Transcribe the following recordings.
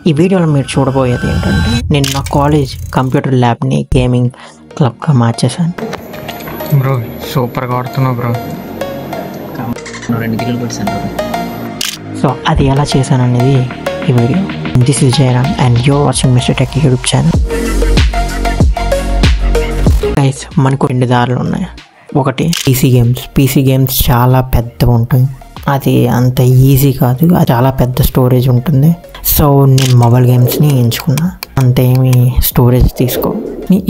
ఈ వీడియోలో మీరు చూడబోయేది ఏంటంటే నేను నా కాలేజ్ కంప్యూటర్ ల్యాబ్ని గేమింగ్ క్లబ్గా మార్చేశాను. బ్రో సూపర్గా ఆడుతున్నావు బ్రో. 2 కిలోలు కొట్టాను. సో అది ఎలా చేశాను అనేది ఈ video. This is Jayaram and you're watching mister tech YouTube channel. Guys, మనకు 2 దారులు ఉన్నాయి. ఒకటి పీసీ గేమ్స్ చాలా పెద్దగా ఉంటుంది, అది అంత ఈజీ కాదు, అది చాలా పెద్ద స్టోరేజ్ ఉంటుంది. సో నేను మొబైల్ గేమ్స్ని ఎంచుకున్నా, అంతేమి స్టోరేజ్ తీసుకో.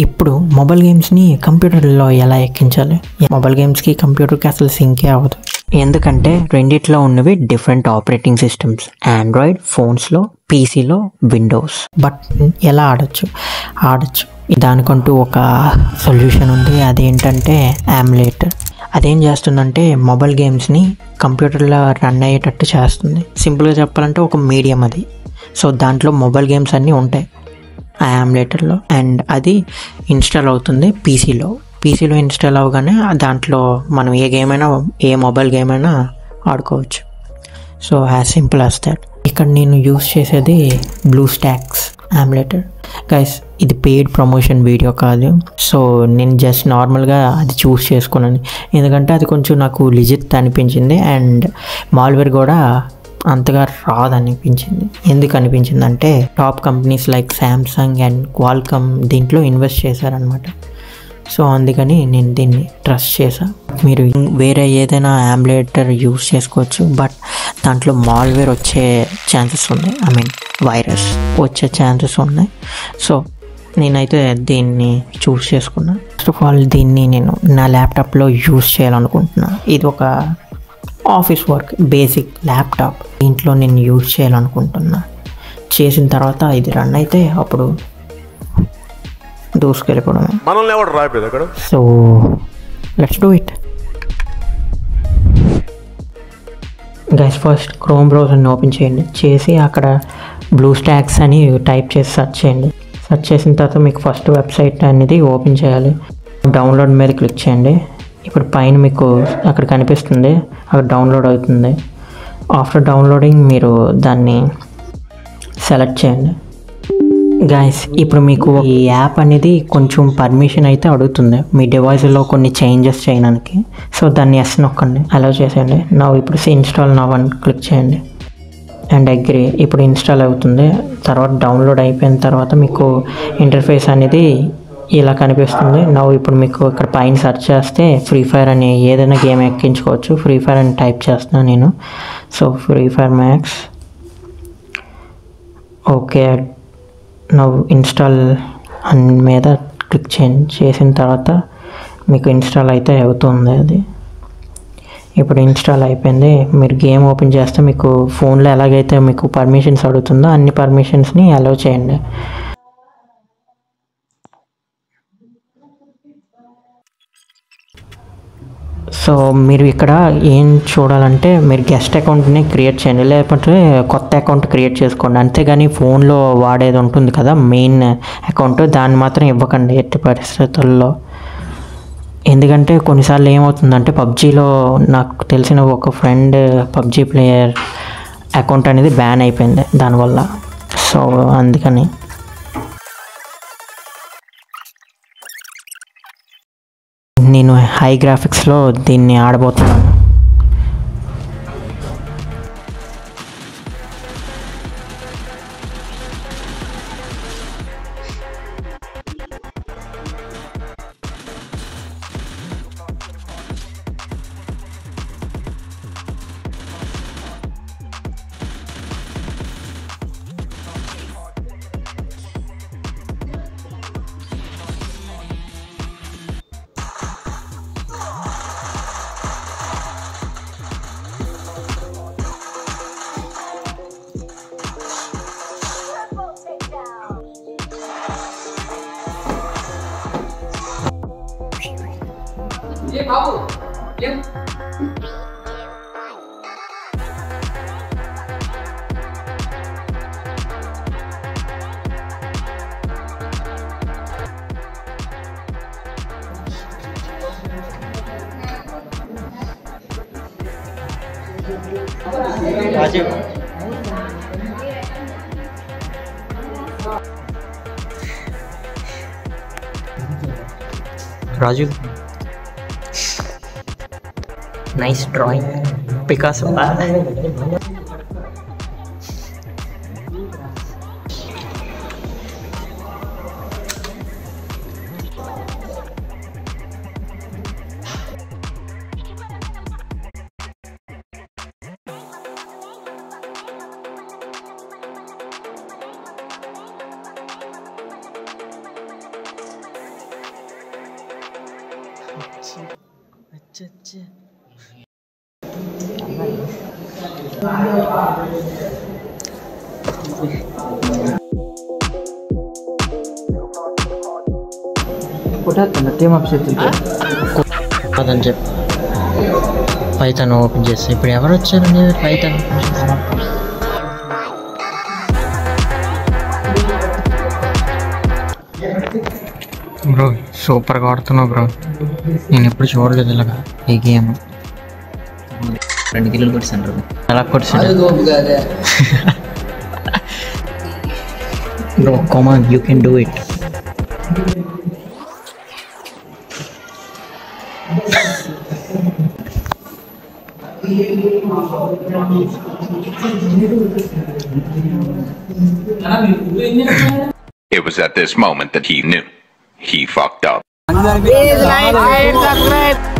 ఇప్పుడు మొబైల్ గేమ్స్ని కంప్యూటర్లో ఎలా ఎక్కించాలి? మొబైల్ గేమ్స్కి కంప్యూటర్కి అసలు సింకే అవ్వదు, ఎందుకంటే రెండిట్లో ఉన్నవి డిఫరెంట్ ఆపరేటింగ్ సిస్టమ్స్. ఆండ్రాయిడ్ ఫోన్స్లో, పీసీలో విండోస్. బట్ ఎలా ఆడచ్చు దానికంటూ ఒక సొల్యూషన్ ఉంది. అదేంటంటే ఎమ్యులేటర్. అదేం చేస్తుందంటే మొబైల్ గేమ్స్ని కంప్యూటర్లో రన్ అయ్యేటట్టు చేస్తుంది. సింపుల్గా చెప్పాలంటే ఒక మీడియం అది. సో దాంట్లో మొబైల్ గేమ్స్ అన్నీ ఉంటాయి ఆ ఎమ్యులేటర్లో, అండ్ అది ఇన్స్టాల్ అవుతుంది పీసీలో ఇన్స్టాల్ అవగానే దాంట్లో మనం ఏ మొబైల్ గేమ్ అయినా ఆడుకోవచ్చు. So as simple as that. ఇక్కడ నేను యూస్ చేసేది బ్లూస్టాక్స్ ఎమ్యులేటర్. గైస్, ఇది పెయిడ్ ప్రమోషన్ వీడియో కాదు. సో నేను జస్ట్ నార్మల్గా అది చూస్ చేసుకున్నాను, ఎందుకంటే అది కొంచెం నాకు లిజిట్ అనిపించింది అండ్ మాల్వేర్ కూడా అంతగా రాదనిపించింది. ఎందుకు అనిపించిందంటే top companies like Samsung and Qualcomm దీంట్లో ఇన్వెస్ట్ చేశారనమాట. సో అందుకని నేను దీన్ని ట్రస్ట్ చేశాను. మీరు వేరే ఏదైనా ఎమ్యులేటర్ యూస్ చేసుకోవచ్చు, బట్ దాంట్లో మాల్వేర్ వచ్చే ఛాన్సెస్ ఉన్నాయి, వైరస్ వచ్చే ఛాన్సెస్ ఉన్నాయి. సో నేనైతే దీన్ని చూస్ చేసుకున్నా. ఫస్ట్ ఆఫ్ ఆల్ దీన్ని నేను నా ల్యాప్టాప్లో యూస్ చేయాలనుకుంటున్నా. ఇది ఒక ఆఫీస్ వర్క్ బేసిక్ ల్యాప్టాప్, దీంట్లో నేను యూస్ చేయాలనుకుంటున్నా. చేసిన తర్వాత ఇది రన్ అయితే అప్పుడు దూసుకెళ్ళిపోవడమే. So let's do it. Guys, first chrome బ్రౌజర్ని ఓపెన్ చేసి అక్కడ బ్లూస్టాక్స్ అని టైప్ చేసి సెర్చ్ చేయండి. సెర్చ్ చేసిన తర్వాత మీకు ఫస్ట్ వెబ్సైట్ అనేది ఓపెన్ చేయాలి. డౌన్లోడ్ మీద క్లిక్ చేయండి. ఇప్పుడు పైన మీకు అక్కడ కనిపిస్తుంది, అక్కడ డౌన్లోడ్ అవుతుంది. ఆఫ్టర్ డౌన్లోడింగ్ మీరు దాన్ని సెలెక్ట్ చేయండి. గైస్, ఇప్పుడు మీకు ఈ యాప్ అనేది కొంచెం పర్మిషన్ అయితే అడుగుతుంది మీ డివైస్లో కొన్ని చేంజెస్ చేయడానికి. సో దాన్ని ఎస్ నొక్కండి, అలౌ చేసేయండి. ఇప్పుడు ఇన్స్టాల్ నవ్ అని క్లిక్ చేయండి అండ్ అగ్రీ. ఇప్పుడు ఇన్స్టాల్ అవుతుంది. తర్వాత డౌన్లోడ్ అయిపోయిన తర్వాత మీకు ఇంటర్ఫేస్ అనేది ఇలా కనిపిస్తుంది. ఇప్పుడు మీకు ఇక్కడ పైన సెర్చ్ చేస్తే ఫ్రీ ఫైర్ అని ఏదైనా గేమ్ ఎక్కించుకోవచ్చు. ఫ్రీ ఫైర్ అని టైప్ చేస్తున్నాను నేను. So free fire max. Okay, install అని మీద క్లిక్ చేసిన తర్వాత మీకు ఇన్స్టాల్ అయితే అవుతుంది. అది ఇప్పుడు ఇన్స్టాల్ అయిపోయింది. మీరు గేమ్ ఓపెన్ చేస్తే మీకు ఫోన్లో ఎలాగైతే మీకు పర్మిషన్స్ అడుగుతుందో అన్ని పర్మిషన్స్ని అలౌ చేయండి. సో మీరు ఇక్కడ ఏం చూడాలంటే మీరు గెస్ట్ అకౌంట్ని క్రియేట్ చేయండి, లేకపోతే కొత్త అకౌంట్ క్రియేట్ చేసుకోండి. అంతేగాని ఫోన్లో వాడేది ఉంటుంది కదా మెయిన్ అకౌంట్, దాన్ని మాత్రం ఇవ్వకండి ఎట్టి పరిస్థితుల్లో. ఎందుకంటే కొన్నిసార్లు ఏమవుతుందంటే పబ్జీలో నాకు తెలిసిన ఒక ఫ్రెండ్ పబ్జీ ప్లేయర్ అకౌంట్ అనేది బ్యాన్ అయిపోయింది దానివల్ల. సో అందుకని నేను హై గ్రాఫిక్స్లో దీన్ని ఆడబోతున్నాను. రాజు నైస్ డ్రాయింగ్ పికాసో. అదని చెప్పి పైథాన్ ఓపెన్ చేస్తే ఇప్పుడు ఎవరు వచ్చారండి పైథాన్ ఓపెన్ చేసి? బ్రో సూపర్గా ఆడుతున్నావు బ్రో. నేను ఎప్పుడు చూడలేదు ఇలాగా ఈ గేమ్. 2 కిలోలు కొట్టాను బ్రో. ఎలా కొట్టాడు bro? Come on, you can do it. It was at this moment that he knew he fucked up. Please like, share, subscribe.